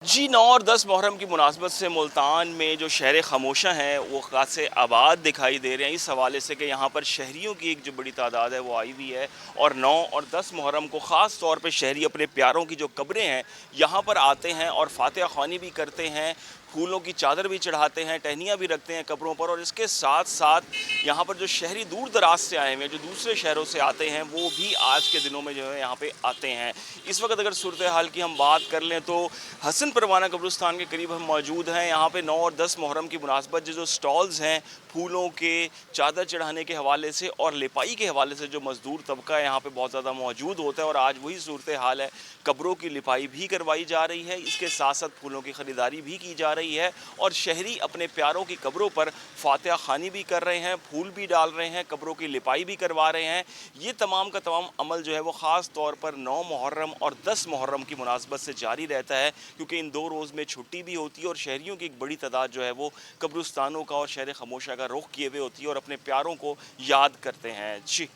जी 9 और 10 मुहर्रम की मुनासबत से मुल्तान में जो शहर खामोशा हैं वो ख़ासे आबाद दिखाई दे रहे हैं, इस हवाले से कि यहाँ पर शहरियों की एक जो बड़ी तादाद है वो आई हुई है। और 9 और 10 मुहर्रम को ख़ास तौर पे शहरी अपने प्यारों की जो कब्रें हैं यहाँ पर आते हैं और फातिहा ख़्वानी भी करते हैं, फूलों की चादर भी चढ़ाते हैं, टहनियाँ भी रखते हैं कब्रों पर। और इसके साथ साथ यहाँ पर जो शहरी दूर दराज से आए हुए हैं, जो दूसरे शहरों से आते हैं, वो भी आज के दिनों में जो है यहाँ पे आते हैं। इस वक्त अगर सूरत हाल की हम बात कर लें तो हसन परवाना कब्रिस्तान के करीब हम मौजूद हैं। यहाँ पे 9 और 10 मुहर्रम की मुनासबत जो स्टॉल्स हैं फूलों के, चादर चढ़ाने के हवाले से और लिपाई के हवाले से, जो मज़दूर तबका है यहाँ पे बहुत ज़्यादा मौजूद होता है और आज वही सूरत हाल है। कब्रों की लिपाई भी करवाई जा रही है, इसके साथ साथ फूलों की ख़रीदारी भी की जा रही है और शहरी अपने प्यारों की कब्रों पर फातिहा ख़्वानी भी कर रहे हैं, फूल भी डाल रहे हैं, कब्रों की लिपाई भी करवा रहे हैं। ये तमाम का तमाम अमल जो है वो ख़ास तौर पर 9 मुहर्रम और 10 मुहर्रम की मुनासबत से जारी रहता है, क्योंकि इन 2 रोज़ में छुट्टी भी होती है और शहरियों की एक बड़ी तादाद जो है वो कब्रिस्तानों का और शहर खामोशा का रुख किए हुए होती है और अपने प्यारों को याद करते हैं। जी।